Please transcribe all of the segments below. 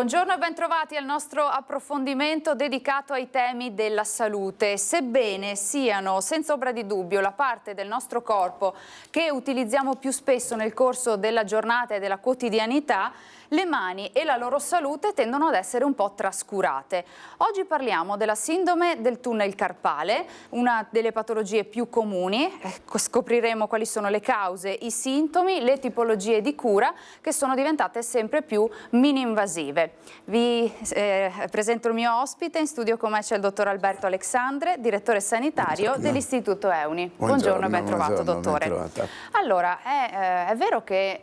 Buongiorno e bentrovati al nostro approfondimento dedicato ai temi della salute. Sebbene siano senza ombra di dubbio la parte del nostro corpo che utilizziamo più spesso nel corso della giornata e della quotidianità, le mani e la loro salute tendono ad essere un po' trascurate. Oggi parliamo della sindrome del tunnel carpale, una delle patologie più comuni. Scopriremo quali sono le cause, i sintomi, le tipologie di cura che sono diventate sempre più mini-invasive. Vi presento il mio ospite. In studio con me c'è il dottor Alberto Alexandre, direttore sanitario dell'Istituto EUNI. Buongiorno e ben trovato, dottore. Allora, è vero che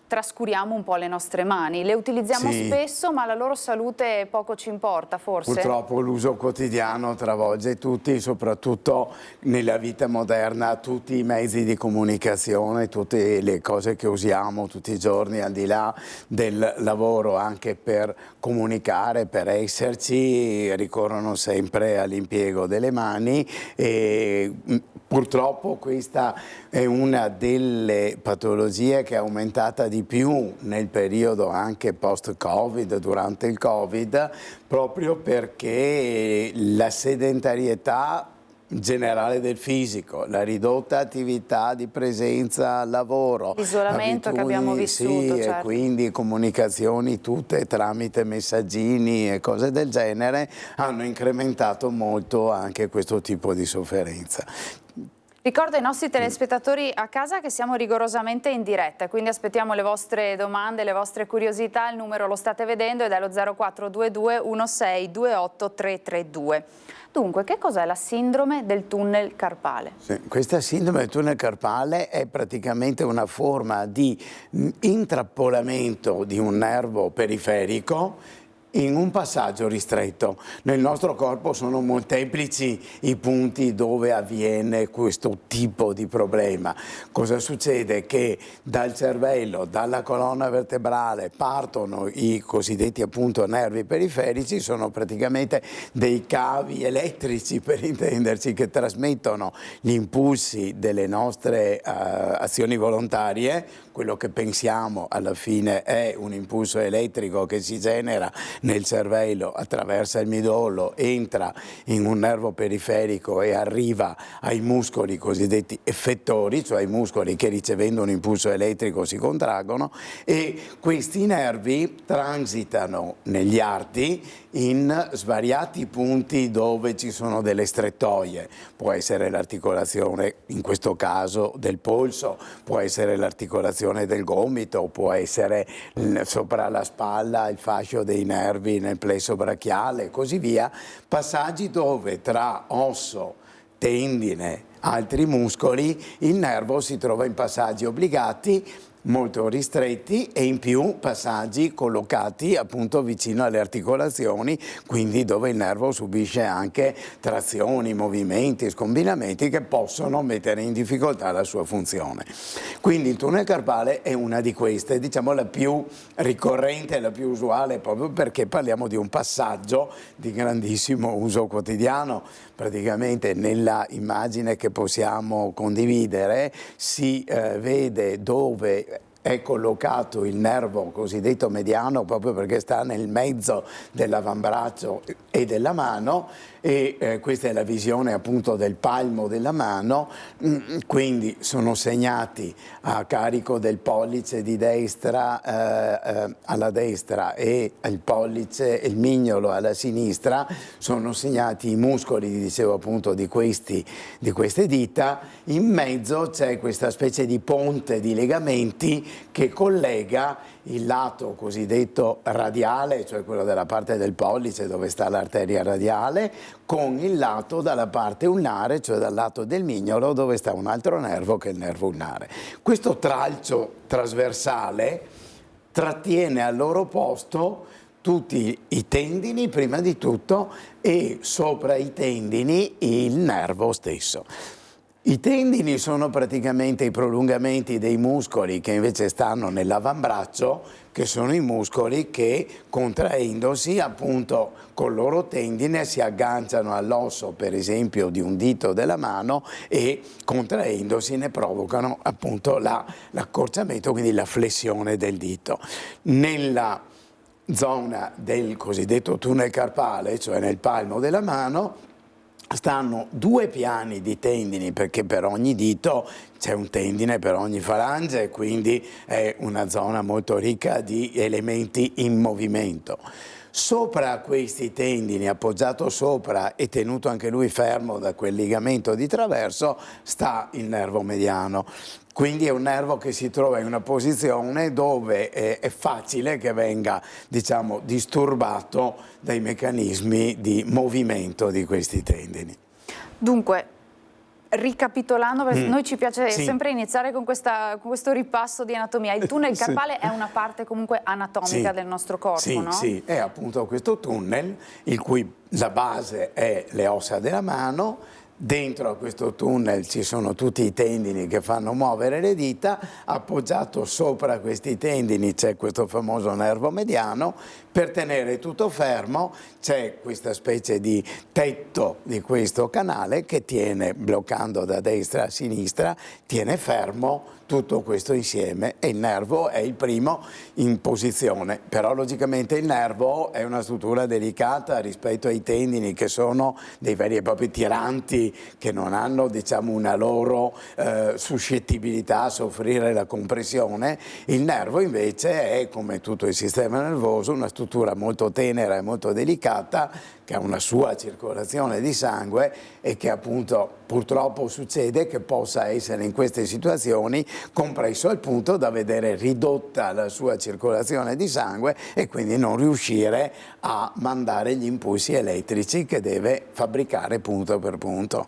trascuriamo un po' le nostre mani, le utilizziamo spesso, ma la loro salute poco ci importa, forse? Purtroppo l'uso quotidiano travolge tutti, soprattutto nella vita moderna, tutti i mezzi di comunicazione, tutte le cose che usiamo tutti i giorni, al di là del lavoro, anche per comunicare, per esserci, ricorrono sempre all'impiego delle mani e purtroppo questa è una delle patologie che è aumentata di più nel periodo anche post-Covid, durante il Covid, proprio perché la sedentarietà generale del fisico, la ridotta attività di presenza al lavoro, l'isolamento che abbiamo vissuto, e quindi comunicazioni tutte tramite messaggini e cose del genere hanno incrementato molto anche questo tipo di sofferenza. Ricordo ai nostri telespettatori a casa che siamo rigorosamente in diretta, quindi aspettiamo le vostre domande, le vostre curiosità. Il numero lo state vedendo ed è lo 0422 1628 332. Dunque, che cos'è la sindrome del tunnel carpale? Questa sindrome del tunnel carpale è praticamente una forma di intrappolamento di un nervo periferico in un passaggio ristretto. Nel nostro corpo sono molteplici i punti dove avviene questo tipo di problema. Cosa succede? Che dal cervello, dalla colonna vertebrale partono i cosiddetti appunto nervi periferici, sono praticamente dei cavi elettrici, per intenderci, che trasmettono gli impulsi delle nostre azioni volontarie. Quello che pensiamo alla fine è un impulso elettrico che si genera nel cervello, attraversa il midollo, entra in un nervo periferico e arriva ai muscoli cosiddetti effettori, cioè i muscoli che ricevendo un impulso elettrico si contraggono, e questi nervi transitano negli arti in svariati punti dove ci sono delle strettoie. Può essere l'articolazione, in questo caso, del polso, può essere l'articolazione del gomito, può essere sopra la spalla il fascio dei nervi nel plesso brachiale e così via, passaggi dove tra osso, tendine, altri muscoli, il nervo si trova in passaggi obbligati molto ristretti e in più passaggi collocati appunto vicino alle articolazioni, quindi dove il nervo subisce anche trazioni, movimenti, scombinamenti che possono mettere in difficoltà la sua funzione. Quindi il tunnel carpale è una di queste, diciamo la più ricorrente, la più usuale, proprio perché parliamo di un passaggio di grandissimo uso quotidiano. Praticamente nella immagine che possiamo condividere si vede dove è collocato il nervo cosiddetto mediano, proprio perché sta nel mezzo dell'avambraccio e della mano, e questa è la visione appunto del palmo della mano, quindi sono segnati a carico del pollice di destra alla destra e il pollice e il mignolo alla sinistra, sono segnati i muscoli, dicevo appunto, di queste dita. In mezzo c'è questa specie di ponte di legamenti che collega il lato cosiddetto radiale, cioè quello della parte del pollice dove sta l'arteria radiale, con il lato dalla parte ulnare, cioè dal lato del mignolo dove sta un altro nervo che è il nervo ulnare. Questo tralcio trasversale trattiene al loro posto tutti i tendini prima di tutto e sopra i tendini il nervo stesso. I tendini sono praticamente i prolungamenti dei muscoli che invece stanno nell'avambraccio, che sono i muscoli che contraendosi appunto col loro tendine si agganciano all'osso per esempio di un dito della mano e contraendosi ne provocano appunto l'accorciamento, quindi la flessione del dito. Nella zona del cosiddetto tunnel carpale, cioè nel palmo della mano, stanno 2 piani di tendini, perché per ogni dito c'è un tendine per ogni falange, e quindi è una zona molto ricca di elementi in movimento. Sopra questi tendini, appoggiato sopra e tenuto anche lui fermo da quel legamento di traverso, sta il nervo mediano. Quindi è un nervo che si trova in una posizione dove è facile che venga, diciamo, disturbato dai meccanismi di movimento di questi tendini. Dunque, ricapitolando, perché noi ci piace Sì. sempre iniziare con questo ripasso di anatomia. Il tunnel carpale è una parte comunque anatomica del nostro corpo, sì, no? Sì, è appunto questo tunnel, il cui la base è le ossa della mano. Dentro a questo tunnel ci sono tutti i tendini che fanno muovere le dita, appoggiato sopra questi tendini c'è questo famoso nervo mediano. Per tenere tutto fermo c'è questa specie di tetto di questo canale che tiene, bloccando da destra a sinistra, tiene fermo tutto questo insieme, e il nervo è il primo in posizione. Però logicamente il nervo è una struttura delicata rispetto ai tendini, che sono dei veri e propri tiranti, che non hanno, diciamo, una loro suscettibilità a soffrire la compressione. Il nervo invece è, come tutto il sistema nervoso, una struttura molto tenera e molto delicata, che ha una sua circolazione di sangue, e che appunto purtroppo succede che possa essere in queste situazioni compresso al punto da vedere ridotta la sua circolazione di sangue e quindi non riuscire a mandare gli impulsi elettrici che deve fabbricare punto per punto.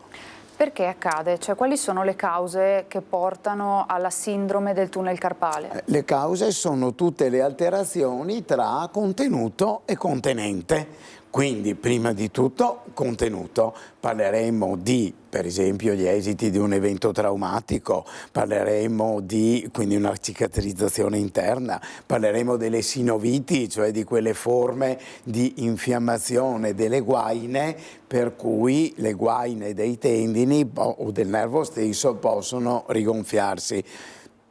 Perché accade? Cioè, quali sono le cause che portano alla sindrome del tunnel carpale? Le cause sono tutte le alterazioni tra contenuto e contenente. Quindi, prima di tutto, contenuto. Parleremo di, per esempio, gli esiti di un evento traumatico, parleremo di, quindi, una cicatrizzazione interna, parleremo delle sinoviti, cioè di quelle forme di infiammazione delle guaine, per cui le guaine dei tendini o del nervo stesso possono rigonfiarsi.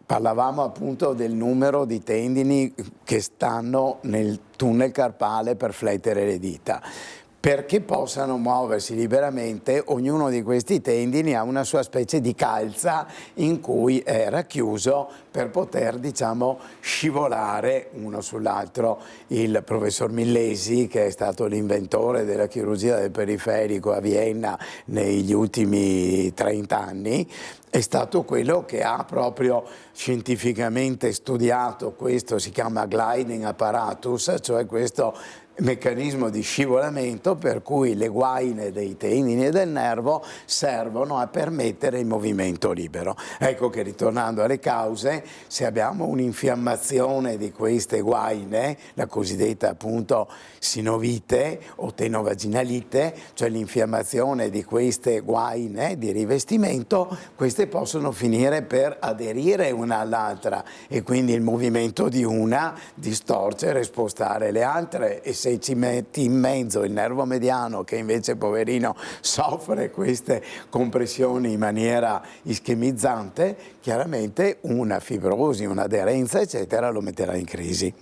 Parlavamo appunto del numero di tendini che stanno nel tunnel carpale per flettere le dita. Perché possano muoversi liberamente, ognuno di questi tendini ha una sua specie di calza in cui è racchiuso per poter, diciamo, scivolare uno sull'altro. Il professor Millesi, che è stato l'inventore della chirurgia del periferico a Vienna negli ultimi 30 anni, è stato quello che ha proprio scientificamente studiato questo, si chiama gliding apparatus, cioè questo meccanismo di scivolamento per cui le guaine dei tendini e del nervo servono a permettere il movimento libero. Ecco che, ritornando alle cause, se abbiamo un'infiammazione di queste guaine, la cosiddetta appunto sinovite o tenovaginalite, cioè l'infiammazione di queste guaine di rivestimento, queste possono finire per aderire una all'altra e quindi il movimento di una distorcere e spostare le altre, e se ci metti in mezzo il nervo mediano, che invece, poverino, soffre queste compressioni in maniera ischemizzante, chiaramente una fibrosi, un'aderenza eccetera lo metterà in crisi.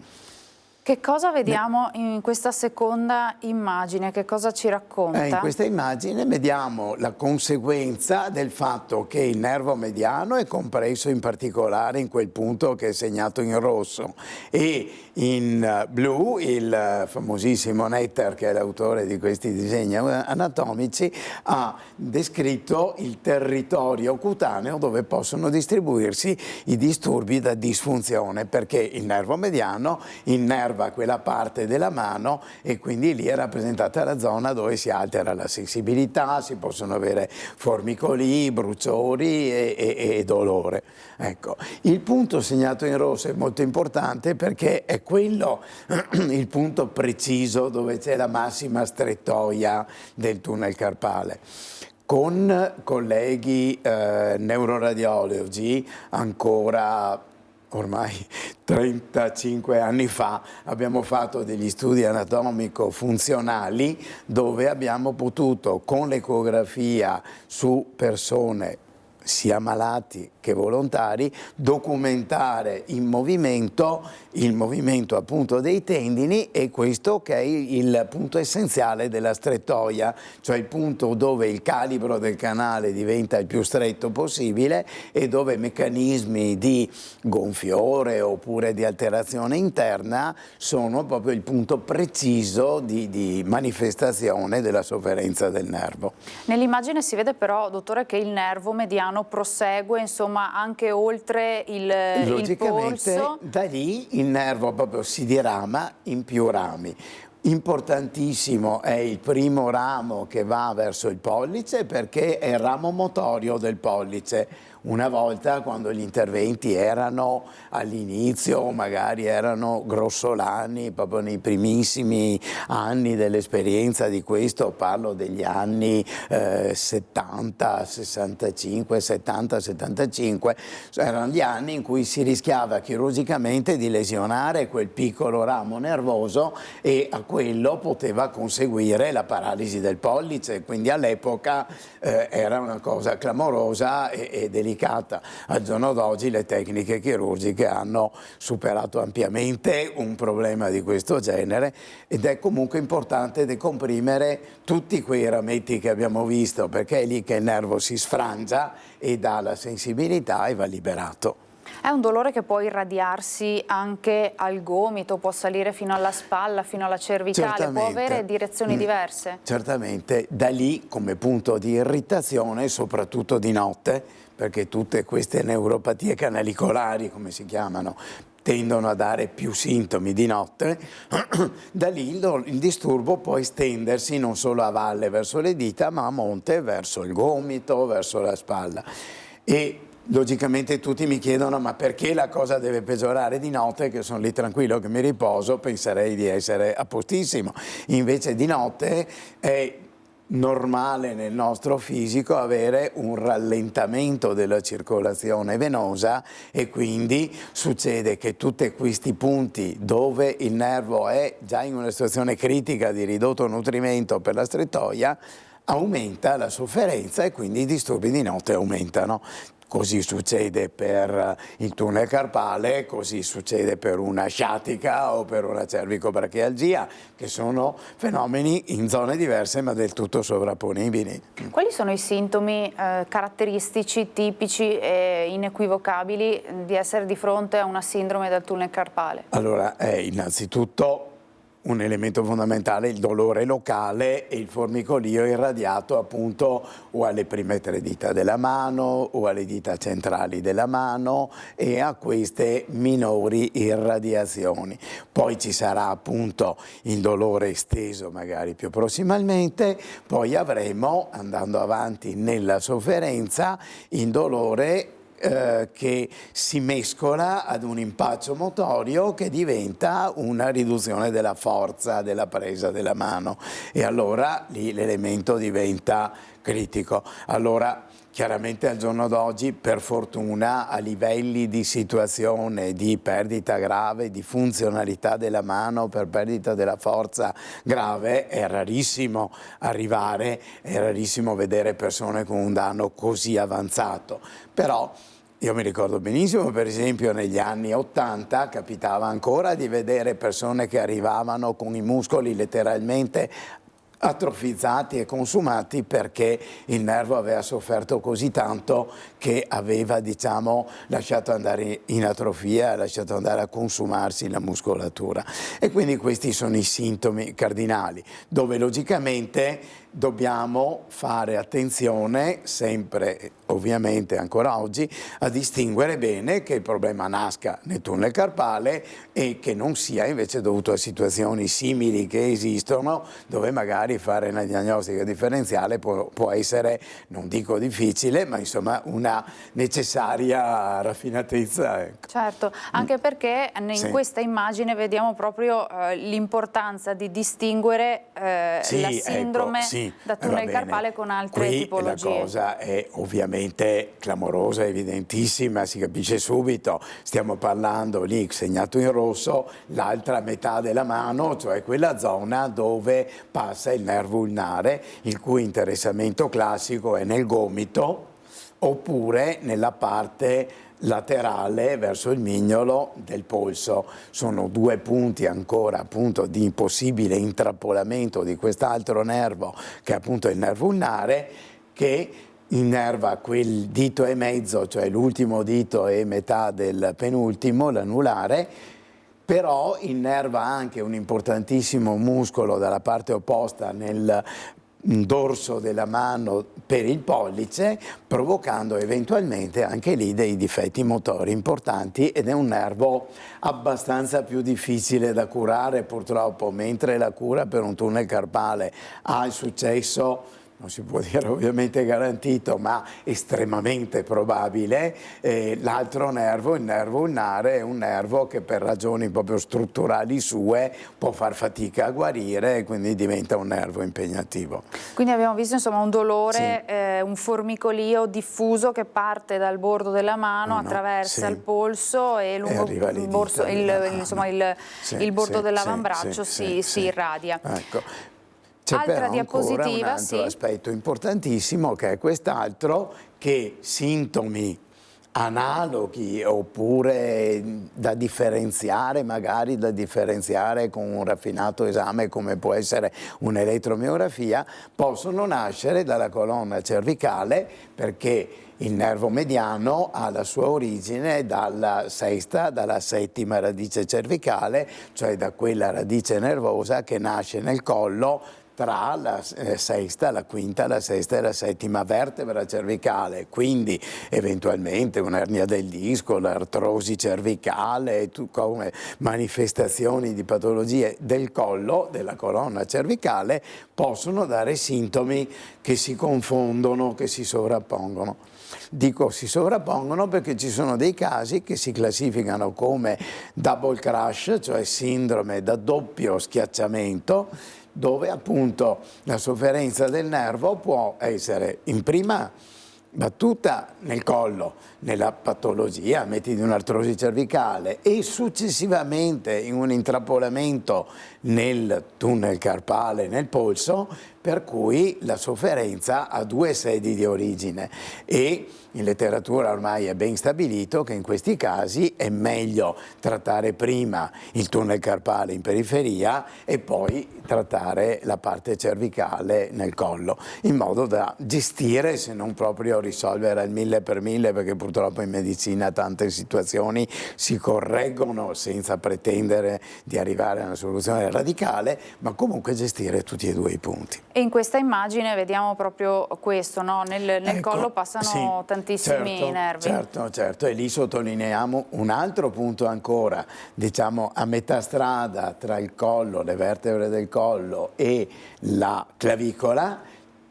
Che cosa vediamo in questa seconda immagine? Che cosa ci racconta? In questa immagine vediamo la conseguenza del fatto che il nervo mediano è compresso in particolare in quel punto che è segnato in rosso, e in blu il famosissimo Netter, che è l'autore di questi disegni anatomici, ha descritto il territorio cutaneo dove possono distribuirsi i disturbi da disfunzione, perché il nervo mediano innerva quella parte della mano e quindi lì è rappresentata la zona dove si altera la sensibilità, si possono avere formicolii, bruciori e dolore. Ecco. Il punto segnato in rosso è molto importante perché è quello il punto preciso dove c'è la massima strettoia del tunnel carpale. Con colleghi neuroradiologi ancora ormai 35 anni fa abbiamo fatto degli studi anatomico-funzionali dove abbiamo potuto, con l'ecografia su persone sia malati che volontari, documentare in movimento il movimento appunto dei tendini, e questo che è il punto essenziale della strettoia, cioè il punto dove il calibro del canale diventa il più stretto possibile e dove meccanismi di gonfiore oppure di alterazione interna sono proprio il punto preciso di manifestazione della sofferenza del nervo. Nell'immagine si vede però, dottore, che il nervo mediano prosegue, insomma, anche oltre il polso. Da lì il nervo proprio si dirama in più rami. Importantissimo è il primo ramo che va verso il pollice, perché è il ramo motorio del pollice. Una volta, quando gli interventi erano all'inizio, magari erano grossolani, proprio nei primissimi anni dell'esperienza di questo, parlo degli anni 70, 65, 70, 75, erano gli anni in cui si rischiava chirurgicamente di lesionare quel piccolo ramo nervoso, e a quello poteva conseguire la paralisi del pollice, quindi all'epoca era una cosa clamorosa e delicata. Al giorno d'oggi le tecniche chirurgiche hanno superato ampiamente un problema di questo genere, ed è comunque importante decomprimere tutti quei rametti che abbiamo visto, perché è lì che il nervo si sfrangia e dà la sensibilità e va liberato. È un dolore che può irradiarsi anche al gomito, può salire fino alla spalla, fino alla cervicale, Certamente. può avere direzioni diverse? Certamente, da lì come punto di irritazione, soprattutto di notte, perché tutte queste neuropatie canalicolari, come si chiamano, tendono a dare più sintomi di notte, da lì il disturbo può estendersi non solo a valle verso le dita, ma a monte verso il gomito, verso la spalla. E logicamente tutti mi chiedono: ma perché la cosa deve peggiorare di notte, che sono lì tranquillo che mi riposo, penserei di essere a postissimo. Invece di notte è normale nel nostro fisico avere un rallentamento della circolazione venosa, e quindi succede che tutti questi punti dove il nervo è già in una situazione critica di ridotto nutrimento per la strettoia, aumenta la sofferenza e quindi i disturbi di notte aumentano. Così succede per il tunnel carpale, così succede per una sciatica o per una cervicobrachialgia, che sono fenomeni in zone diverse ma del tutto sovrapponibili. Quali sono i sintomi caratteristici, tipici e inequivocabili di essere di fronte a una sindrome del tunnel carpale? Allora, innanzitutto un elemento fondamentale, il dolore locale e il formicolio irradiato appunto o alle prime 3 dita della mano o alle dita centrali della mano e a queste minori irradiazioni. Poi ci sarà appunto il dolore esteso magari più prossimalmente, poi avremo, andando avanti nella sofferenza, il dolore che si mescola ad un impaccio motorio che diventa una riduzione della forza della presa della mano, e allora lì l'elemento diventa critico. Allora chiaramente al giorno d'oggi, per fortuna, a livelli di situazione di perdita grave, di funzionalità della mano per perdita della forza grave, è rarissimo arrivare, è rarissimo vedere persone con un danno così avanzato. Però io mi ricordo benissimo, per esempio, negli anni 80 capitava ancora di vedere persone che arrivavano con i muscoli letteralmente atrofizzati e consumati, perché il nervo aveva sofferto così tanto che aveva, diciamo, lasciato andare in atrofia, lasciato andare a consumarsi la muscolatura. E quindi questi sono i sintomi cardinali, dove logicamente dobbiamo fare attenzione sempre, ovviamente ancora oggi, a distinguere bene che il problema nasca nel tunnel carpale e che non sia invece dovuto a situazioni simili che esistono, dove magari fare una diagnostica differenziale può essere, non dico difficile, ma insomma una necessaria raffinatezza. Ecco. Certo, anche perché in Sì. questa immagine vediamo proprio l'importanza di distinguere la sindrome da tunnel carpale con altre tipologie. La cosa è ovviamente clamorosa, evidentissima, si capisce subito. Stiamo parlando lì, segnato in rosso, l'altra metà della mano, cioè quella zona dove passa il nervo ulnare, il cui interessamento classico è nel gomito oppure nella parte laterale verso il mignolo del polso. Sono due punti ancora appunto di possibile intrappolamento di quest'altro nervo, che è appunto il nervo ulnare, che innerva quel dito e mezzo, cioè l'ultimo dito e metà del penultimo, l'anulare, però innerva anche un importantissimo muscolo dalla parte opposta nel dorso della mano per il pollice, provocando eventualmente anche lì dei difetti motori importanti, ed è un nervo abbastanza più difficile da curare purtroppo, mentre la cura per un tunnel carpale ha il successo, non si può dire ovviamente garantito, ma estremamente probabile. L'altro nervo, il nervo ulnare, è un nervo che per ragioni proprio strutturali sue può far fatica a guarire e quindi diventa un nervo impegnativo. Quindi abbiamo visto insomma un dolore, sì, un formicolio diffuso che parte dal bordo della mano, attraversa il polso e lungo il bordo dell'avambraccio si irradia. Ecco. C'è Altra però diapositiva, ancora un altro aspetto importantissimo, che è quest'altro, che sintomi analoghi oppure da differenziare, magari da differenziare con un raffinato esame come può essere un'elettromiografia, possono nascere dalla colonna cervicale, perché il nervo mediano ha la sua origine dalla settima radice cervicale, cioè da quella radice nervosa che nasce nel collo tra la sesta, la quinta, la sesta e la settima vertebra cervicale, quindi eventualmente un'ernia del disco, l'artrosi cervicale, come manifestazioni di patologie del collo, della colonna cervicale, possono dare sintomi che si confondono, che si sovrappongono. Dico si sovrappongono perché ci sono dei casi che si classificano come double crash, cioè sindrome da doppio schiacciamento, dove appunto la sofferenza del nervo può essere in prima battuta nel collo, nella patologia, metti di un'artrosi cervicale, e successivamente in un intrappolamento nel tunnel carpale, nel polso, per cui la sofferenza ha due sedi di origine, e in letteratura ormai è ben stabilito che in questi casi è meglio trattare prima il tunnel carpale in periferia e poi trattare la parte cervicale nel collo, in modo da gestire, se non proprio risolvere al 1000 per 1000, perché purtroppo in medicina tante situazioni si correggono senza pretendere di arrivare a una soluzione radicale, ma comunque gestire tutti e due i punti. E in questa immagine vediamo proprio questo, no? Nel collo passano tantissimi nervi. Certo, e lì sottolineiamo un altro punto ancora, diciamo a metà strada tra il collo, le vertebre del collo e la clavicola,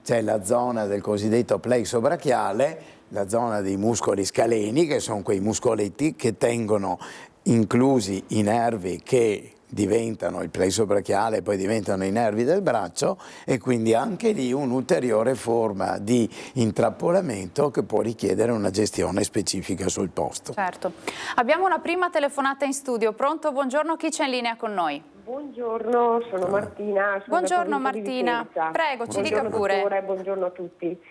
c'è la zona del cosiddetto plexo brachiale, la zona dei muscoli scaleni, che sono quei muscoletti che tengono inclusi i nervi che diventano il plexo brachiale e poi diventano i nervi del braccio, e quindi anche lì un'ulteriore forma di intrappolamento che può richiedere una gestione specifica sul posto. Certo. Abbiamo una prima telefonata in studio. Pronto? Buongiorno, chi c'è in linea con noi? Buongiorno, sono Martina. Buongiorno Martina, prego, ci dica pure. Dottore, buongiorno a tutti.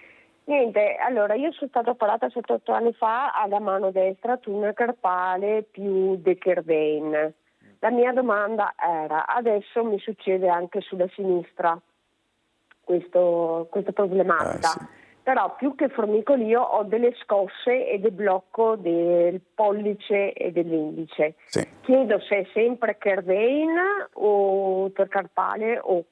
Niente, allora io sono stata operata 7-8 anni fa alla mano destra, tunnel carpale più Decker vein. La mia domanda era, adesso mi succede anche sulla sinistra questa problematica, sì. Però più che formicolio ho delle scosse e del blocco del pollice e dell'indice. Sì. Chiedo se è sempre Kervein o carpale o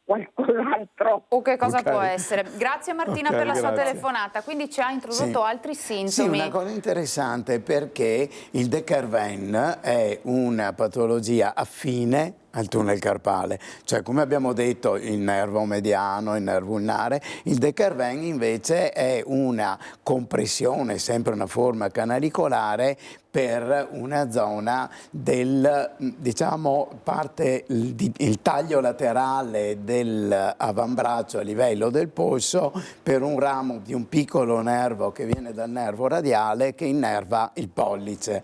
qualcos'altro. O che cosa può essere. Grazie Martina per la sua telefonata. Quindi ci ha introdotto altri sintomi. Sì, una cosa interessante, perché il Decker vein è una patologia affine al tunnel carpale, cioè come abbiamo detto il nervo mediano, il nervo ulnare, il Decker vein invece è una compressione, sempre una forma canalicolare per una zona del, diciamo, parte il taglio laterale dell'avambraccio a livello del polso, per un ramo di un piccolo nervo che viene dal nervo radiale che innerva il pollice.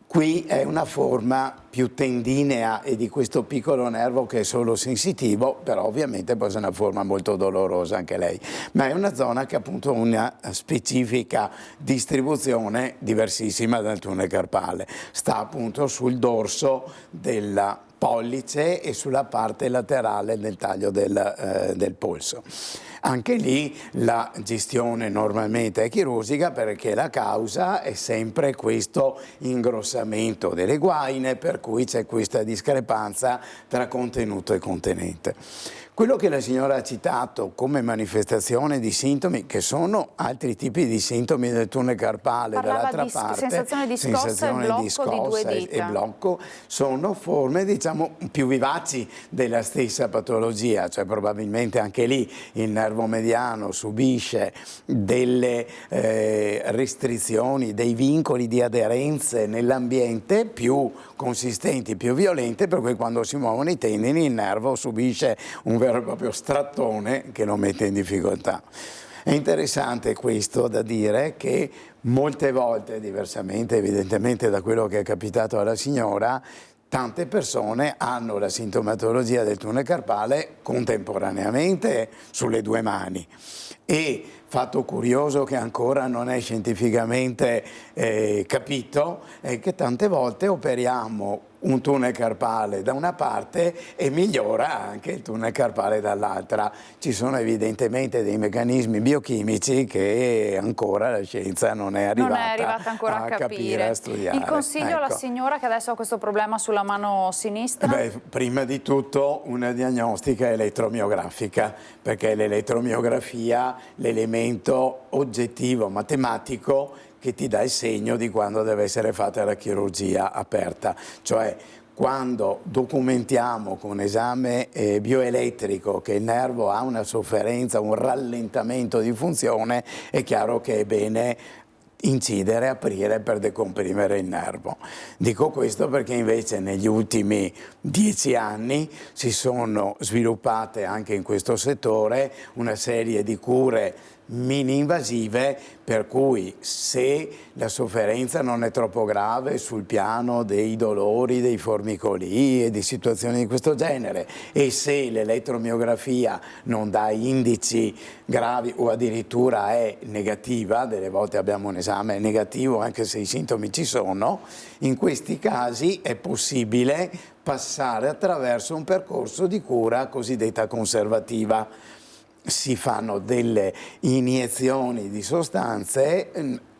Qui è una forma più tendinea e di questo piccolo nervo che è solo sensitivo, però ovviamente poi è una forma molto dolorosa anche lei, ma è una zona che ha appunto una specifica distribuzione diversissima dal tunnel carpale, sta appunto sul dorso della pollice e sulla parte laterale del taglio del polso. Anche lì la gestione normalmente è chirurgica perché la causa è sempre questo ingrossamento delle guaine, per cui c'è questa discrepanza tra contenuto e contenente. Quello che la signora ha citato come manifestazione di sintomi, che sono altri tipi di sintomi del tunnel carpale, dall'altra parte, sensazione di scossa e blocco di due dita. E blocco, sono forme diciamo più vivaci della stessa patologia, cioè probabilmente anche lì il nervo mediano subisce delle restrizioni, dei vincoli di aderenze nell'ambiente più consistenti, più violente, per cui quando si muovono i tendini il nervo subisce un vero e proprio strattone che lo mette in difficoltà. È interessante questo da dire che molte volte, diversamente evidentemente da quello che è capitato alla signora, tante persone hanno la sintomatologia del tunnel carpale contemporaneamente sulle due mani. E fatto curioso che ancora non è scientificamente capito è che tante volte operiamo un tunnel carpale da una parte e migliora anche il tunnel carpale dall'altra. Ci sono evidentemente dei meccanismi biochimici che ancora la scienza non è arrivata ancora a capire, a studiare. Il consiglio alla signora che adesso ha questo problema sulla mano sinistra? Beh, prima di tutto una diagnostica elettromiografica, perché l'elettromiografia, l'elemento oggettivo matematico che ti dà il segno di quando deve essere fatta la chirurgia aperta, cioè quando documentiamo con esame bioelettrico che il nervo ha una sofferenza, un rallentamento di funzione, è chiaro che è bene incidere, aprire per decomprimere il nervo. Dico questo perché invece negli ultimi 10 anni si sono sviluppate anche in questo settore una serie di cure mini-invasive, per cui se la sofferenza non è troppo grave sul piano dei dolori, dei formicolii e di situazioni di questo genere, e se l'elettromiografia non dà indici gravi o addirittura è negativa, delle volte abbiamo un esame negativo anche se i sintomi ci sono, in questi casi è possibile passare attraverso un percorso di cura cosiddetta conservativa. Si fanno delle iniezioni di sostanze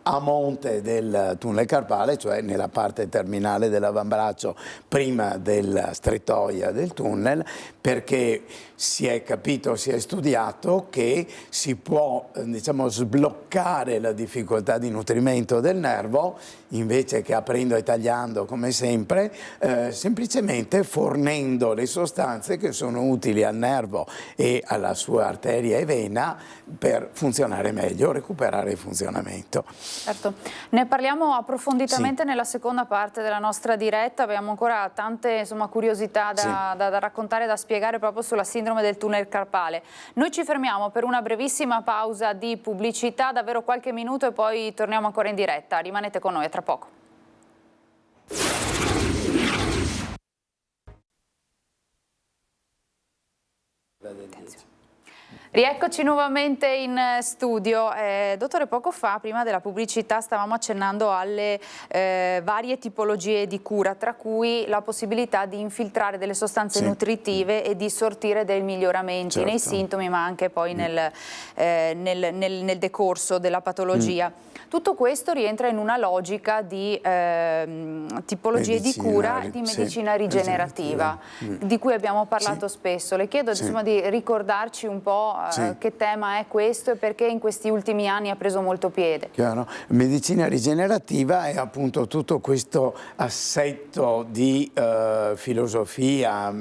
a monte del tunnel carpale, cioè nella parte terminale dell'avambraccio prima della strettoia del tunnel, perché si è capito, si è studiato che si può diciamo, sbloccare la difficoltà di nutrimento del nervo invece che aprendo e tagliando come sempre, semplicemente fornendo le sostanze che sono utili al nervo e alla sua arteria e vena per funzionare meglio, recuperare il funzionamento. Certo, ne parliamo approfonditamente nella seconda parte della nostra diretta, abbiamo ancora tante insomma, curiosità da raccontare, da spiegare proprio sulla sindrome del tunnel carpale. Noi ci fermiamo per una brevissima pausa di pubblicità, davvero qualche minuto e poi torniamo ancora in diretta, rimanete con noi, a tra poco. Rieccoci nuovamente in studio. Dottore, poco fa, prima della pubblicità, stavamo accennando alle varie tipologie di cura, tra cui la possibilità di infiltrare delle sostanze nutritive e di sortire dei miglioramenti nei sintomi, ma anche poi nel decorso della patologia. Tutto questo rientra in una logica di tipologie di cura di medicina rigenerativa, di cui abbiamo parlato spesso. Le chiedo insomma, di ricordarci un po' che tema è questo e perché in questi ultimi anni ha preso molto piede. Chiaro. Medicina rigenerativa è appunto tutto questo assetto di filosofia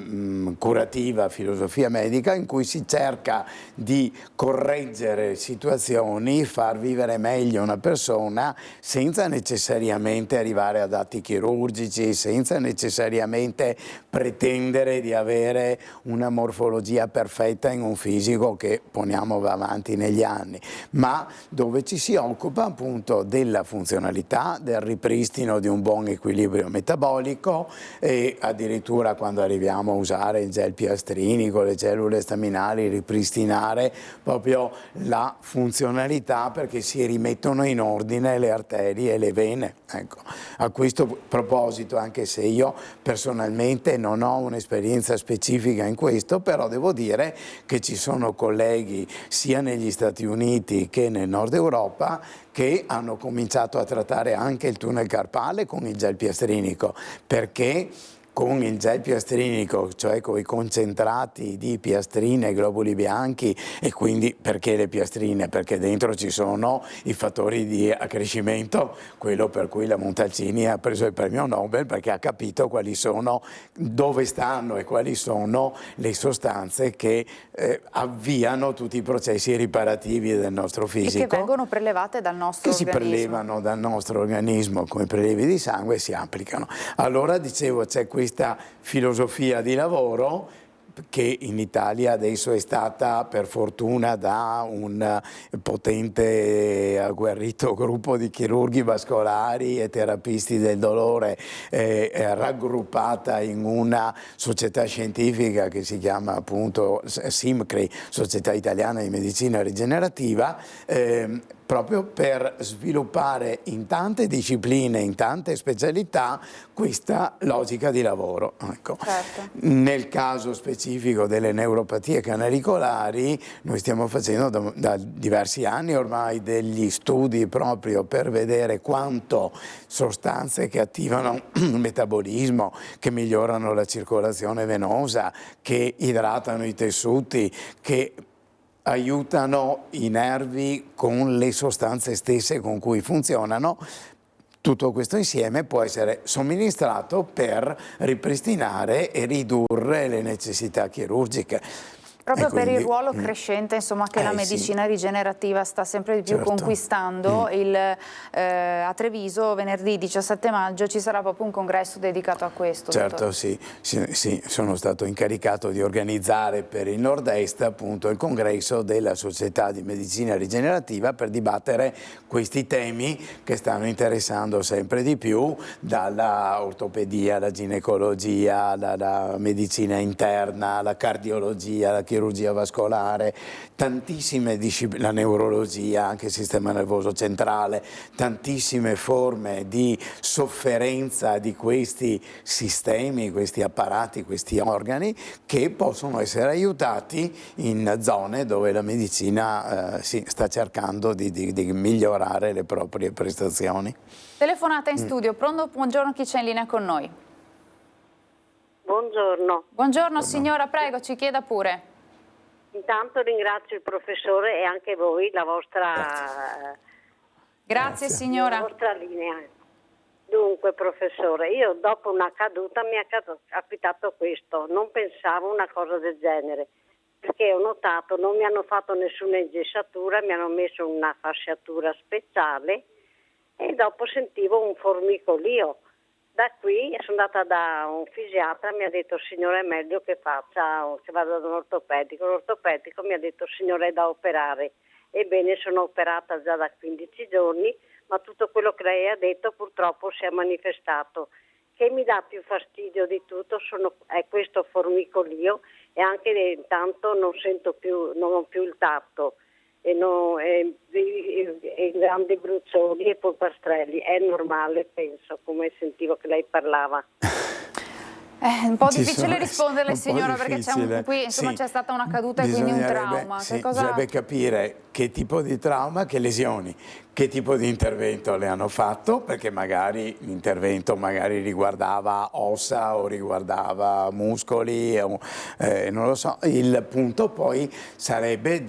curativa, filosofia medica, in cui si cerca di correggere situazioni, far vivere meglio una persona senza necessariamente arrivare ad atti chirurgici, senza necessariamente pretendere di avere una morfologia perfetta in un fisico che che poniamo avanti negli anni, ma dove ci si occupa appunto della funzionalità, del ripristino di un buon equilibrio metabolico e addirittura quando arriviamo a usare il gel piastrinico, le cellule staminali, ripristinare proprio la funzionalità perché si rimettono in ordine le arterie e le vene. Ecco. A questo proposito, anche se io personalmente non ho un'esperienza specifica in questo, però devo dire che ci sono colleghi sia negli Stati Uniti che nel Nord Europa che hanno cominciato a trattare anche il tunnel carpale con il gel piastrinico, perché con il gel piastrinico, cioè con i concentrati di piastrine e globuli bianchi, e quindi perché le piastrine? Perché dentro ci sono i fattori di accrescimento, quello per cui la Montalcini ha preso il premio Nobel, perché ha capito quali sono, dove stanno e quali sono le sostanze che avviano tutti i processi riparativi del nostro fisico. E che vengono prelevate dal nostro organismo. Che si prelevano dal nostro organismo come prelevi di sangue e si applicano. Allora dicevo, c'è questa filosofia di lavoro che in Italia adesso è stata per fortuna da un potente agguerrito gruppo di chirurghi vascolari e terapisti del dolore raggruppata in una società scientifica che si chiama appunto SIMCRI, Società Italiana di Medicina Rigenerativa, proprio per sviluppare in tante discipline, in tante specialità, questa logica di lavoro. Ecco. Certo. Nel caso specifico delle neuropatie canalicolari, noi stiamo facendo da diversi anni ormai degli studi proprio per vedere quanto sostanze che attivano il metabolismo, che migliorano la circolazione venosa, che idratano i tessuti, che aiutano i nervi con le sostanze stesse con cui funzionano. Tutto questo insieme può essere somministrato per ripristinare e ridurre le necessità chirurgiche. Proprio per il ruolo crescente, insomma, che la medicina rigenerativa sta sempre di più conquistando, a Treviso venerdì 17 maggio ci sarà proprio un congresso dedicato a questo. Certo, sì, sono stato incaricato di organizzare per il Nord-Est appunto il congresso della Società di Medicina Rigenerativa per dibattere questi temi che stanno interessando sempre di più, dalla ortopedia, la ginecologia, la medicina interna, la cardiologia, la chirurgia vascolare, tantissime discipline, la neurologia, anche il sistema nervoso centrale, tantissime forme di sofferenza di questi sistemi, questi apparati, questi organi che possono essere aiutati in zone dove la medicina sta cercando di migliorare le proprie prestazioni. Telefonata in studio, pronto? Buongiorno, chi c'è in linea con noi? Buongiorno. Buongiorno signora, prego, ci chieda pure. Intanto ringrazio il professore e anche voi, la vostra... Grazie signora. La vostra linea. Dunque professore, io dopo una caduta mi è capitato questo, non pensavo una cosa del genere, perché ho notato, non mi hanno fatto nessuna ingessatura, mi hanno messo una fasciatura speciale e dopo sentivo un formicolio. Da qui sono andata da un fisiatra, mi ha detto signore è meglio che vada da un ortopedico. L'ortopedico mi ha detto signore è da operare. Ebbene sono operata già da 15 giorni, ma tutto quello che lei ha detto purtroppo si è manifestato. Che mi dà più fastidio di tutto è questo formicolio e anche intanto non ho più il tatto. E grandi brucioli e polpastrelli, è normale penso, come sentivo che lei parlava. È un po' difficile risponderle signora perché qui c'è stata una caduta e quindi un trauma. Bisognerebbe capire che tipo di trauma, che lesioni, che tipo di intervento le hanno fatto, perché magari l'intervento riguardava ossa o riguardava muscoli, non lo so. Il punto poi sarebbe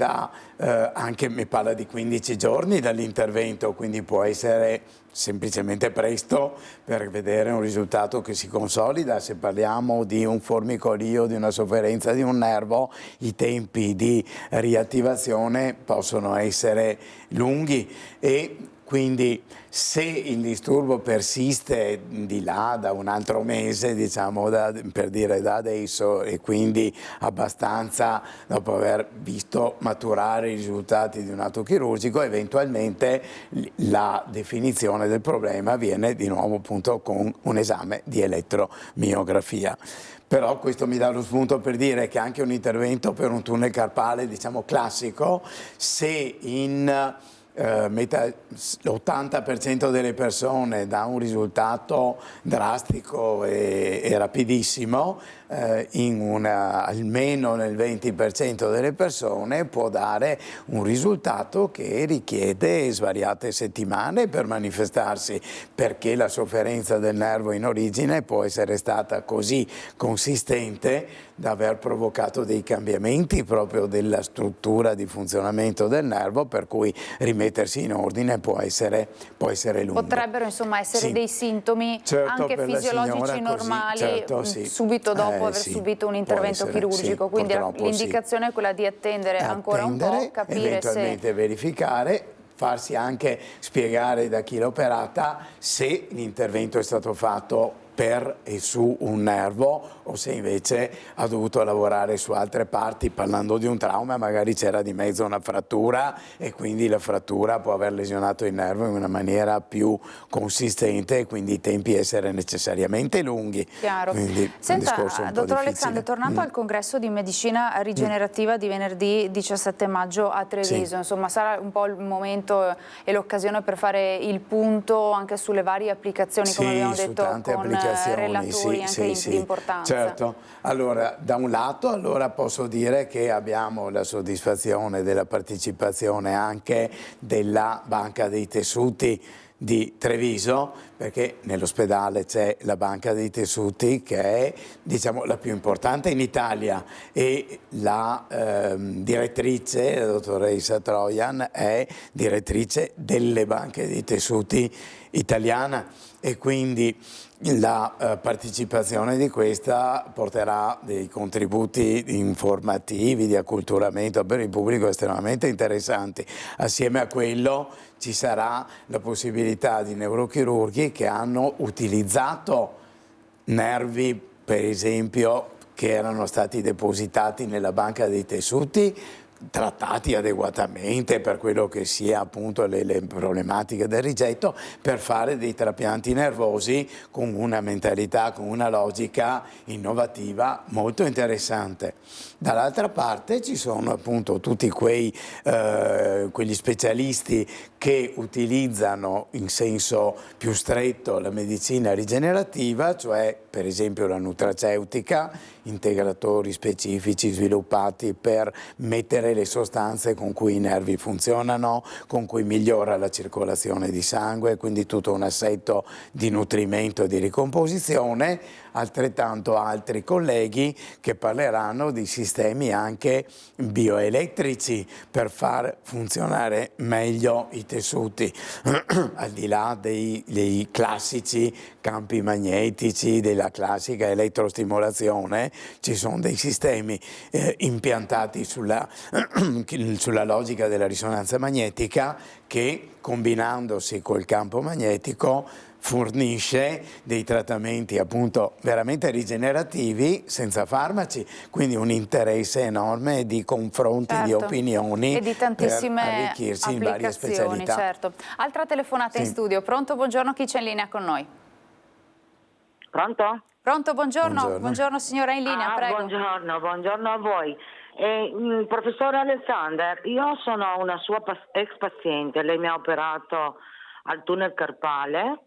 anche mi parla di 15 giorni dall'intervento, quindi può essere semplicemente presto per vedere un risultato che si consolida. Se parliamo di un formicolio, di una sofferenza di un nervo, i tempi di riattivazione possono essere lunghi e quindi se il disturbo persiste di là da un altro mese, diciamo per dire da adesso, e quindi abbastanza dopo aver visto maturare i risultati di un atto chirurgico, eventualmente la definizione del problema avviene di nuovo appunto con un esame di elettromiografia. Però questo mi dà lo spunto per dire che anche un intervento per un tunnel carpale, diciamo classico, se l'80% delle persone dà un risultato drastico e rapidissimo, almeno nel 20% delle persone può dare un risultato che richiede svariate settimane per manifestarsi, perché la sofferenza del nervo in origine può essere stata così consistente da aver provocato dei cambiamenti proprio della struttura di funzionamento del nervo, per cui rimettersi in ordine può essere lungo. Potrebbero insomma essere sì. dei sintomi anche fisiologici normali, certo, sì. subito dopo aver sì, subito un intervento chirurgico, sì, quindi l'indicazione è quella di attendere ancora un po', capire eventualmente verificare, farsi anche spiegare da chi l'ha operata se l'intervento è stato fatto per e su un nervo o se invece ha dovuto lavorare su altre parti. Parlando di un trauma magari c'era di mezzo una frattura e quindi la frattura può aver lesionato il nervo in una maniera più consistente e quindi i tempi essere necessariamente lunghi. Chiaro. Quindi Senta, dottor Alexandre, tornando al congresso di medicina rigenerativa di venerdì 17 maggio a Treviso, insomma sarà un po' il momento e l'occasione per fare il punto anche sulle varie applicazioni, come abbiamo detto, con relatori anche di importanza. Certo, allora da un lato posso dire che abbiamo la soddisfazione della partecipazione anche della Banca dei Tessuti di Treviso, perché nell'ospedale c'è la Banca dei Tessuti che è, diciamo, la più importante in Italia e la direttrice, la dottoressa Trojan, è direttrice delle Banche dei Tessuti italiana e quindi la partecipazione di questa porterà dei contributi informativi, di acculturamento per il pubblico estremamente interessanti. Assieme a quello ci sarà la possibilità di neurochirurghi che hanno utilizzato nervi, per esempio, che erano stati depositati nella Banca dei Tessuti, trattati adeguatamente per quello che sia appunto le problematiche del rigetto, per fare dei trapianti nervosi con una mentalità, con una logica innovativa molto interessante. Dall'altra parte ci sono appunto tutti quegli specialisti che utilizzano in senso più stretto la medicina rigenerativa, cioè per esempio la nutraceutica, integratori specifici sviluppati per mettere le sostanze con cui i nervi funzionano, con cui migliora la circolazione di sangue, quindi tutto un assetto di nutrimento e di ricomposizione. Altrettanto altri colleghi che parleranno di sistemi anche bioelettrici per far funzionare meglio i tessuti, al di là dei classici campi magnetici, della classica elettrostimolazione. Ci sono dei sistemi impiantati sulla logica della risonanza magnetica che, combinandosi col campo magnetico, fornisce dei trattamenti appunto veramente rigenerativi senza farmaci, quindi un interesse enorme di confronti, di opinioni e di tantissime per arricchirsi in varie specialità. Certo. Altra telefonata in studio. Pronto, buongiorno, chi c'è in linea con noi? Pronto? Pronto, buongiorno. Buongiorno signora in linea, prego. Buongiorno a voi. Professore Alexander, io sono una sua ex paziente, lei mi ha operato al tunnel carpale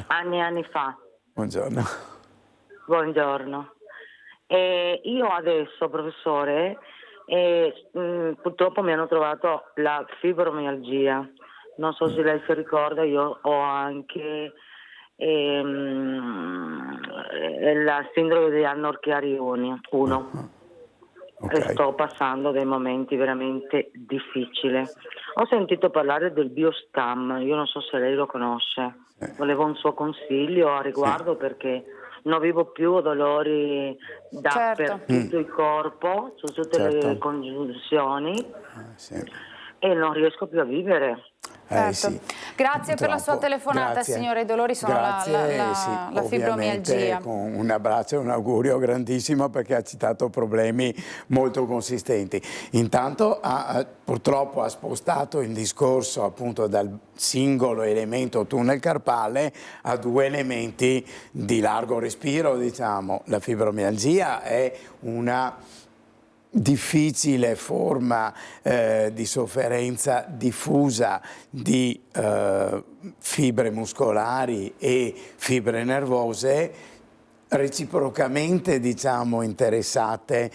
anni e anni fa. Buongiorno. E io adesso, professore, purtroppo mi hanno trovato la fibromialgia. Non so se lei si ricorda, io ho anche la sindrome di Annorchiari 1. E sto passando dei momenti veramente difficili. Ho sentito parlare del Biostam, io non so se lei lo conosce, volevo un suo consiglio a riguardo perché non vivo più, ho dolori per tutto il corpo, su tutte le congiunzioni e non riesco più a vivere. Certo. Sì. Grazie per la sua telefonata, Grazie. signore. I dolori sono la fibromialgia. Con un abbraccio e un augurio grandissimo, perché ha citato problemi molto consistenti. Intanto purtroppo ha spostato il discorso appunto dal singolo elemento tunnel carpale a due elementi di largo respiro, diciamo. La fibromialgia è una difficile forma di sofferenza diffusa di fibre muscolari e fibre nervose reciprocamente, diciamo, interessate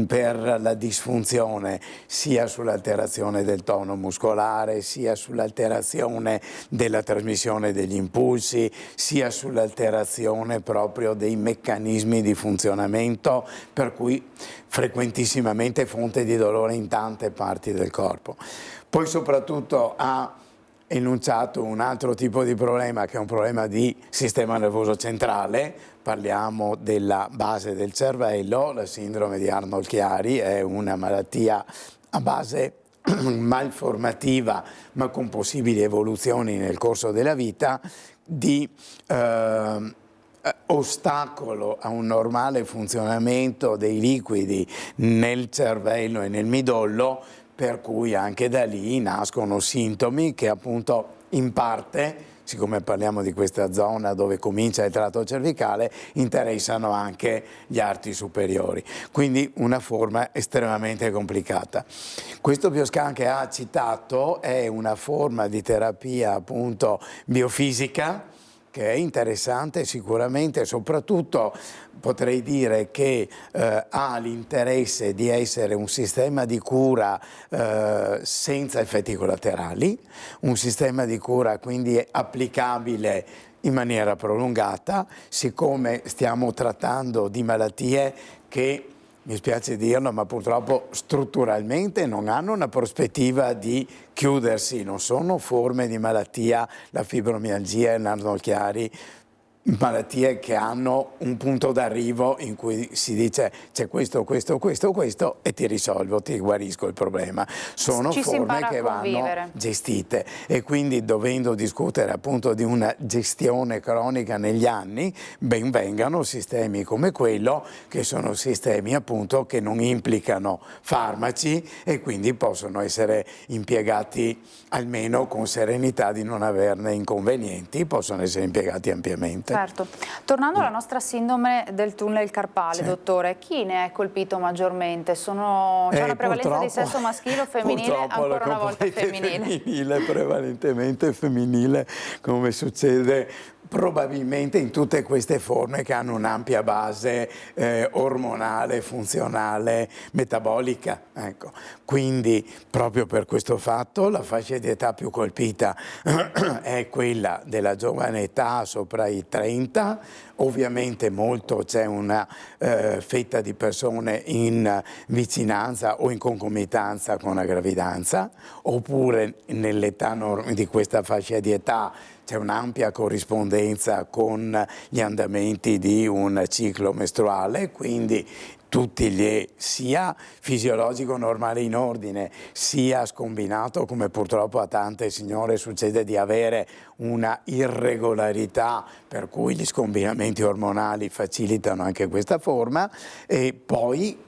per la disfunzione sia sull'alterazione del tono muscolare, sia sull'alterazione della trasmissione degli impulsi, sia sull'alterazione proprio dei meccanismi di funzionamento, per cui frequentissimamente fonte di dolore in tante parti del corpo. Poi soprattutto ha enunciato un altro tipo di problema, che è un problema di sistema nervoso centrale. Parliamo della base del cervello. La sindrome di Arnold-Chiari è una malattia a base malformativa, ma con possibili evoluzioni nel corso della vita, di ostacolo a un normale funzionamento dei liquidi nel cervello e nel midollo, per cui anche da lì nascono sintomi che appunto in parte, siccome parliamo di questa zona dove comincia il tratto cervicale, interessano anche gli arti superiori. Quindi una forma estremamente complicata. Questo Bioscan che ha citato è una forma di terapia appunto biofisica, che è interessante sicuramente, soprattutto potrei dire che ha l'interesse di essere un sistema di cura senza effetti collaterali, un sistema di cura quindi applicabile in maniera prolungata, siccome stiamo trattando di malattie che, mi spiace dirlo, ma purtroppo strutturalmente non hanno una prospettiva di chiudersi, non sono forme di malattia, la fibromialgia e l'Arnold-Chiari, malattie che hanno un punto d'arrivo in cui si dice c'è questo e ti risolvo, ti guarisco il problema. Sono forme che vanno gestite, e quindi, dovendo discutere appunto di una gestione cronica negli anni, ben vengano sistemi come quello, che sono sistemi appunto che non implicano farmaci e quindi possono essere impiegati almeno con serenità di non averne inconvenienti, possono essere impiegati ampiamente. Certo. Tornando alla nostra sindrome del tunnel carpale, dottore, chi ne è colpito maggiormente? C'è una prevalenza di sesso maschile o femminile? Ancora una volta femminile. Prevalentemente femminile, come succede probabilmente in tutte queste forme che hanno un'ampia base ormonale, funzionale, metabolica. Ecco. Quindi proprio per questo fatto la fascia di età più colpita è quella della giovane età, sopra i 30, ovviamente c'è una fetta di persone in vicinanza o in concomitanza con la gravidanza, oppure nell'età di questa fascia di età c'è un'ampia corrispondenza con gli andamenti di un ciclo mestruale, quindi tutti sia fisiologico normale in ordine, sia scombinato, come purtroppo a tante signore succede di avere una irregolarità, per cui gli scombinamenti ormonali facilitano anche questa forma, e poi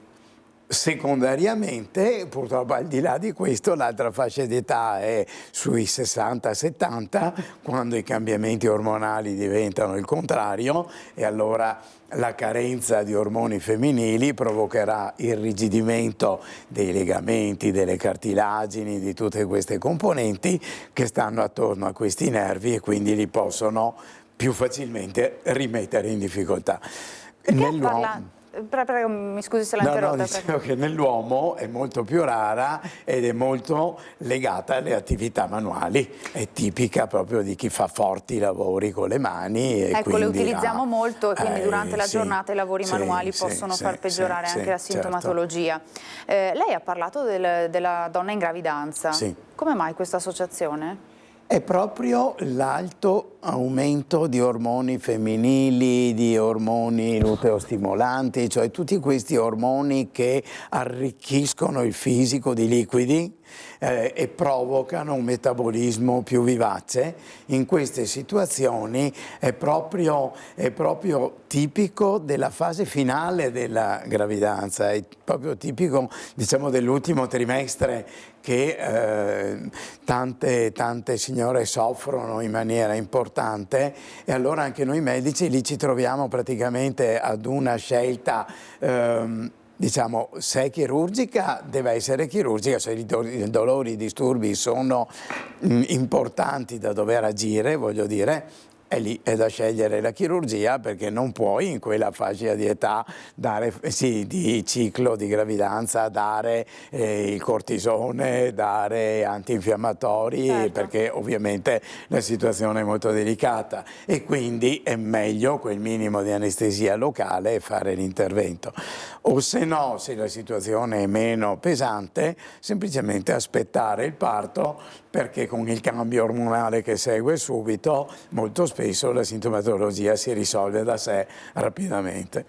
secondariamente, purtroppo al di là di questo, l'altra fascia d'età è sui 60-70, quando i cambiamenti ormonali diventano il contrario, e allora la carenza di ormoni femminili provocherà irrigidimento dei legamenti, delle cartilagini, di tutte queste componenti che stanno attorno a questi nervi, e quindi li possono più facilmente rimettere in difficoltà. Prego, mi scusi se l'ho interrotta. Dicevo che nell'uomo è molto più rara ed è molto legata alle attività manuali, è tipica proprio di chi fa forti lavori con le mani. E ecco, quindi le utilizziamo molto, e quindi durante la giornata i lavori manuali possono far peggiorare anche la sintomatologia. Certo. Lei ha parlato della donna in gravidanza. Come mai questa associazione? È proprio l'alto aumento di ormoni femminili, di ormoni luteostimolanti, cioè tutti questi ormoni che arricchiscono il fisico di liquidi e provocano un metabolismo più vivace. In queste situazioni è proprio tipico della fase finale della gravidanza, è proprio tipico, diciamo, dell'ultimo trimestre che tante signore soffrono in maniera importante, e allora anche noi medici lì ci troviamo praticamente ad una scelta. Diciamo, se è chirurgica deve essere chirurgica, se i dolori, i disturbi sono importanti da dover agire, voglio dire, è lì è da scegliere la chirurgia, perché non puoi in quella fascia di età dare, di ciclo di gravidanza, dare il cortisone, dare antinfiammatori, certo, perché ovviamente la situazione è molto delicata e quindi è meglio quel minimo di anestesia locale e fare l'intervento. O se no, se la situazione è meno pesante, semplicemente aspettare il parto, perché con il cambio ormonale che segue subito, molto spesso la sintomatologia si risolve da sé rapidamente.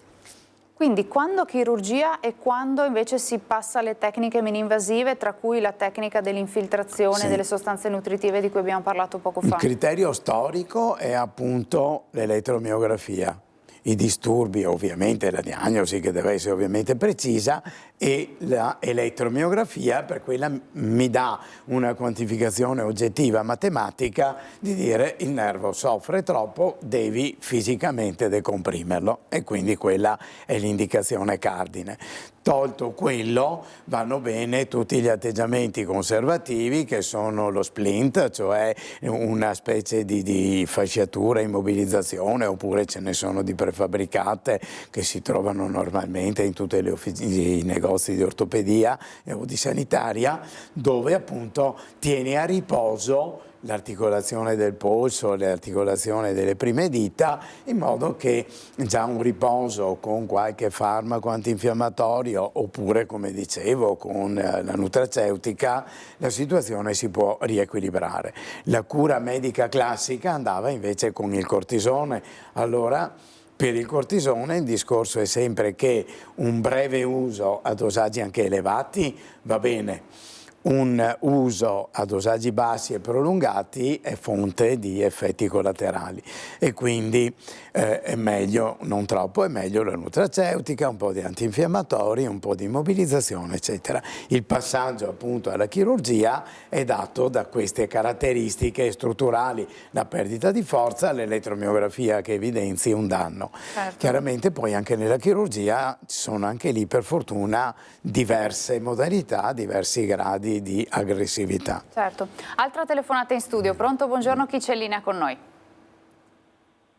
Quindi quando chirurgia e quando invece si passa alle tecniche mini-invasive, tra cui la tecnica dell'infiltrazione delle sostanze nutritive di cui abbiamo parlato poco fa? Il criterio storico è appunto l'elettromiografia. I disturbi, ovviamente la diagnosi che deve essere ovviamente precisa, e la elettromiografia, per quella mi dà una quantificazione oggettiva matematica di dire il nervo soffre troppo, devi fisicamente decomprimerlo, e quindi quella è l'indicazione cardine. Tolto quello, vanno bene tutti gli atteggiamenti conservativi che sono lo splint, cioè una specie di fasciatura, immobilizzazione, oppure ce ne sono di prefabbricate che si trovano normalmente in tutti i negozi di ortopedia o di sanitaria, dove appunto tieni a riposo l'articolazione del polso, l'articolazione delle prime dita, in modo che già un riposo con qualche farmaco antinfiammatorio, oppure, come dicevo, con la nutraceutica, la situazione si può riequilibrare. La cura medica classica andava invece con il cortisone. Allora, per il cortisone il discorso è sempre che un breve uso a dosaggi anche elevati va bene. Un uso a dosaggi bassi e prolungati è fonte di effetti collaterali, e quindi è meglio, non troppo, è meglio la nutraceutica, un po' di antinfiammatori, un po' di immobilizzazione, eccetera. Il passaggio appunto alla chirurgia è dato da queste caratteristiche strutturali: la perdita di forza, l'elettromiografia che evidenzi un danno. Certo. Chiaramente poi anche nella chirurgia ci sono anche lì, per fortuna, diverse modalità, diversi gradi di aggressività. Certo. Altra telefonata in studio. Pronto? Buongiorno, chi c'è in linea con noi?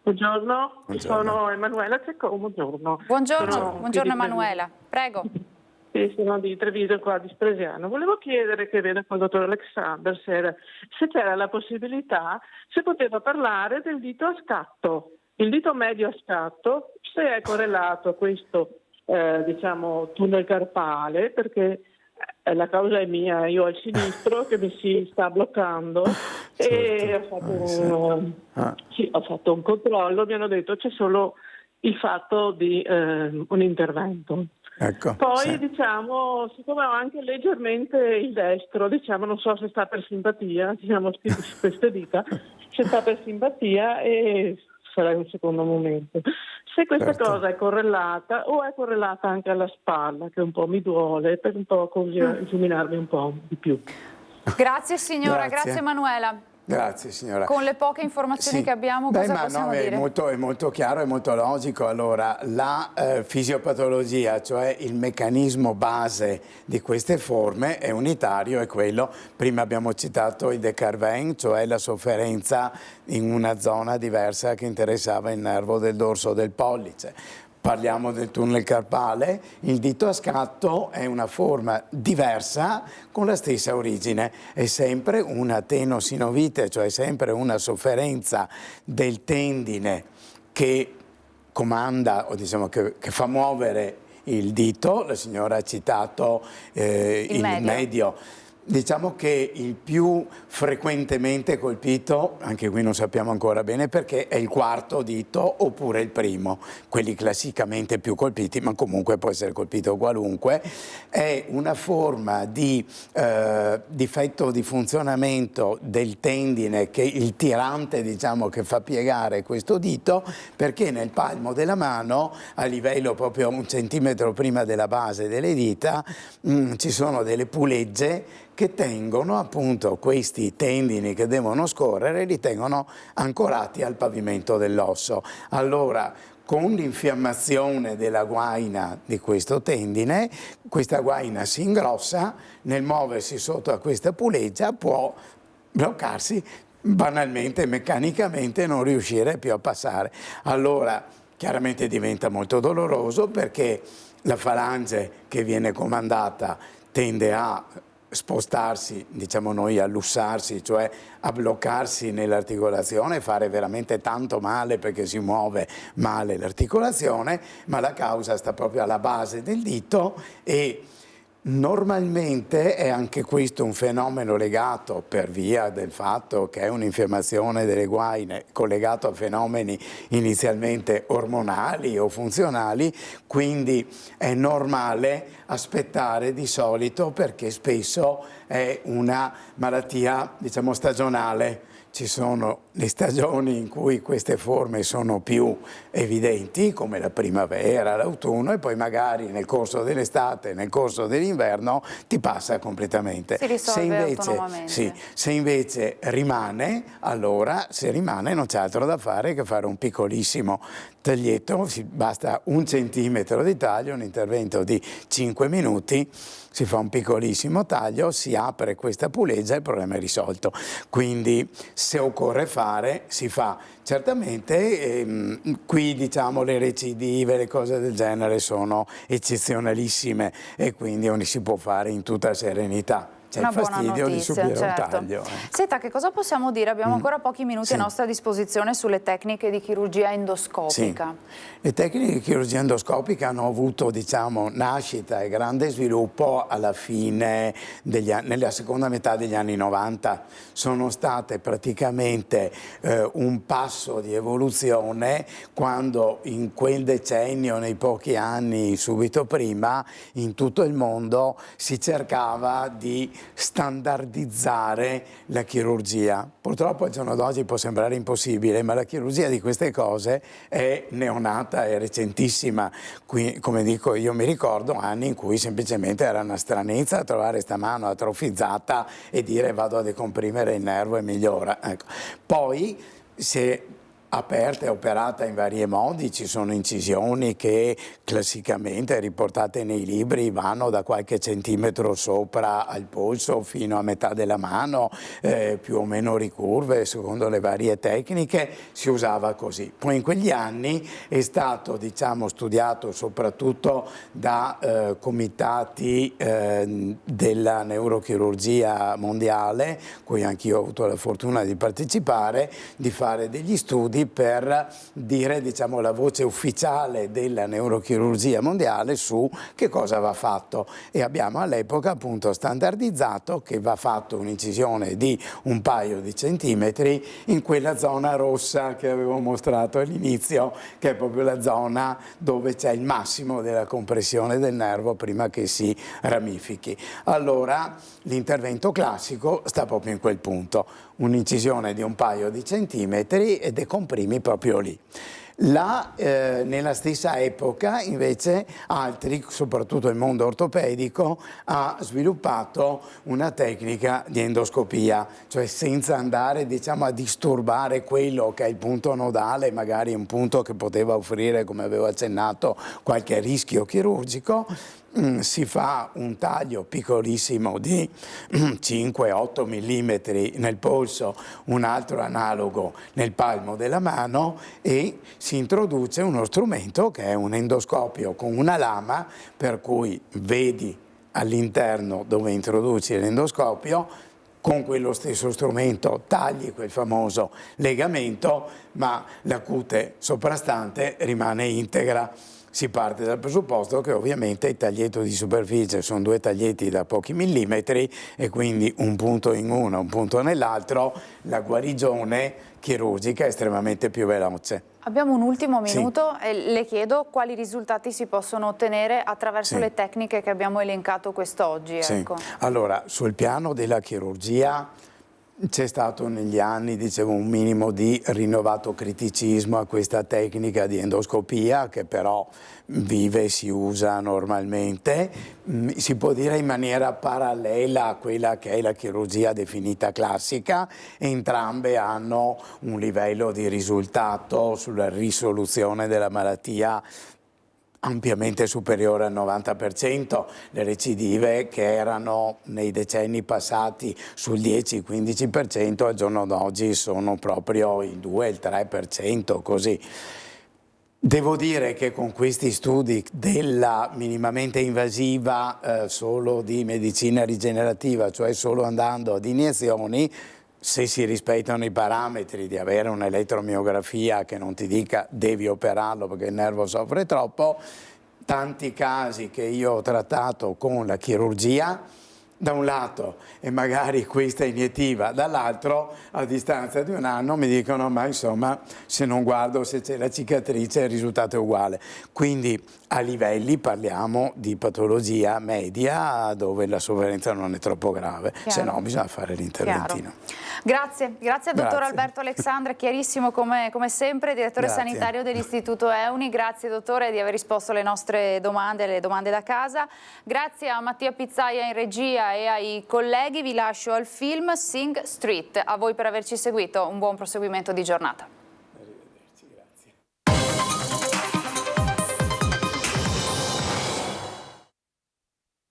Buongiorno, sono Emanuela Ceccò, buongiorno. Buongiorno Emanuela, prego. Sì, sono di Treviso, qua di Stresiano. Volevo chiedere, che vedo con il dottor Alexander, se c'era la possibilità, se poteva parlare del dito a scatto, il dito medio a scatto, se è correlato a questo diciamo tunnel carpale, perché la causa è mia, io ho il sinistro che mi si sta bloccando. Certo. E ho fatto un controllo, mi hanno detto c'è solo il fatto di un intervento. Ecco, poi diciamo, siccome ho anche leggermente il destro, diciamo, non so se sta per simpatia, diciamo queste dita, se sta per simpatia, e sarà un secondo momento. Se questa cosa è correlata, o è correlata anche alla spalla, che un po' mi duole, per un po' così illuminarmi un po' di più. Grazie signora, grazie Emanuela. Grazie signora. Con le poche informazioni che abbiamo, cosa possiamo dire? È molto chiaro, è molto logico. Allora, la fisiopatologia, cioè il meccanismo base di queste forme, è unitario, è quello, prima abbiamo citato il de Carvin, cioè la sofferenza in una zona diversa che interessava il nervo del dorso del pollice. Parliamo del tunnel carpale, il dito a scatto è una forma diversa con la stessa origine, è sempre una tenosinovite, cioè sempre una sofferenza del tendine che comanda, o diciamo che fa muovere il dito. La signora ha citato il medio. Diciamo che il più frequentemente colpito, anche qui non sappiamo ancora bene perché, è il quarto dito oppure il primo, quelli classicamente più colpiti, ma comunque può essere colpito qualunque. È una forma di difetto di funzionamento del tendine, che il tirante, diciamo, che fa piegare questo dito, perché nel palmo della mano, a livello proprio 1 centimetro prima della base delle dita, ci sono delle pulegge che tengono appunto questi tendini che devono scorrere, li tengono ancorati al pavimento dell'osso. Allora, con l'infiammazione della guaina di questo tendine, questa guaina si ingrossa, nel muoversi sotto a questa puleggia può bloccarsi banalmente, meccanicamente, non riuscire più a passare. Allora, chiaramente diventa molto doloroso, perché la falange che viene comandata tende a spostarsi, diciamo noi, a lussarsi, cioè a bloccarsi nell'articolazione, fare veramente tanto male perché si muove male l'articolazione, ma la causa sta proprio alla base del dito. E normalmente è anche questo un fenomeno legato, per via del fatto che è un'infiammazione delle guaine, collegato a fenomeni inizialmente ormonali o funzionali, quindi è normale aspettare di solito, perché spesso è una malattia, diciamo, stagionale. Ci sono le stagioni in cui queste forme sono più evidenti, come la primavera, l'autunno, e poi magari nel corso dell'estate, nel corso dell'inverno ti passa completamente. Si risolve autonomamente. Sì, se invece rimane, allora se rimane non c'è altro da fare che fare un piccolissimo taglietto, basta 1 centimetro di taglio, un intervento di 5 minuti, si fa un piccolissimo taglio, si apre questa puleggia e il problema è risolto. Quindi se occorre fare, si fa. Certamente qui, diciamo, le recidive, le cose del genere sono eccezionalissime, e quindi si può fare in tutta serenità. C'è il fastidio di subire un taglio. Senta, che cosa possiamo dire? Abbiamo ancora pochi minuti a nostra disposizione sulle tecniche di chirurgia endoscopica. Sì. Le tecniche di chirurgia endoscopica hanno avuto, diciamo, nascita e grande sviluppo alla fine nella seconda metà degli anni 90. Sono state praticamente un passo di evoluzione, quando in quel decennio, nei pochi anni subito prima, in tutto il mondo si cercava di standardizzare la chirurgia. Purtroppo al giorno d'oggi può sembrare impossibile, ma la chirurgia di queste cose è neonata, è recentissima. Qui, come dico, io mi ricordo anni in cui semplicemente era una stranezza trovare sta mano atrofizzata e dire vado a decomprimere il nervo e migliora. Ecco. Poi se aperta e operata in vari modi, ci sono incisioni che classicamente, riportate nei libri, vanno da qualche centimetro sopra al polso fino a metà della mano, più o meno ricurve secondo le varie tecniche, si usava così. Poi in quegli anni è stato, diciamo, studiato soprattutto da comitati della neurochirurgia mondiale, cui anch'io ho avuto la fortuna di partecipare, di fare degli studi per dire, diciamo, la voce ufficiale della neurochirurgia mondiale su che cosa va fatto, e abbiamo all'epoca appunto standardizzato che va fatto un'incisione di un paio di centimetri in quella zona rossa che avevo mostrato all'inizio, che è proprio la zona dove c'è il massimo della compressione del nervo prima che si ramifichi. Allora l'intervento classico sta proprio in quel punto, un'incisione di un paio di centimetri e decomprimi proprio lì. Nella stessa epoca invece altri, soprattutto il mondo ortopedico, ha sviluppato una tecnica di endoscopia, cioè senza andare, diciamo, a disturbare quello che è il punto nodale, magari un punto che poteva offrire, come avevo accennato, qualche rischio chirurgico. Si fa un taglio piccolissimo di 5-8 mm nel polso, un altro analogo nel palmo della mano, e si introduce uno strumento che è un endoscopio con una lama, per cui vedi all'interno dove introduci l'endoscopio, con quello stesso strumento tagli quel famoso legamento, ma la cute soprastante rimane integra. Si parte dal presupposto che ovviamente il taglietto di superficie sono 2 taglietti da pochi millimetri e quindi un punto in uno, un punto nell'altro, la guarigione chirurgica è estremamente più veloce. Abbiamo un ultimo minuto e le chiedo quali risultati si possono ottenere attraverso le tecniche che abbiamo elencato quest'oggi. Ecco. Allora, sul piano della chirurgia c'è stato negli anni, dicevo, un minimo di rinnovato criticismo a questa tecnica di endoscopia che però vive e si usa normalmente, si può dire in maniera parallela a quella che è la chirurgia definita classica. Entrambe hanno un livello di risultato sulla risoluzione della malattia ampiamente superiore al 90%, le recidive che erano nei decenni passati sul 10-15% al giorno d'oggi sono proprio il 2-3%, così. Devo dire che con questi studi della minimamente invasiva solo di medicina rigenerativa, cioè solo andando ad iniezioni, se si rispettano i parametri di avere un'elettromiografia che non ti dica devi operarlo perché il nervo soffre troppo, tanti casi che io ho trattato con la chirurgia, da un lato e magari questa iniettiva, dall'altro a distanza di un anno mi dicono ma insomma se non guardo se c'è la cicatrice il risultato è uguale. Quindi a livelli parliamo di patologia media dove la sofferenza non è troppo grave, se no bisogna fare l'interventino. Grazie al dottor Alberto Alexandre, chiarissimo come sempre, direttore sanitario dell'Istituto EUNI. Grazie dottore di aver risposto alle nostre domande, alle domande da casa. Grazie a Mattia Pizzaia in regia e ai colleghi. Vi lascio al film Sing Street. A voi per averci seguito, un buon proseguimento di giornata.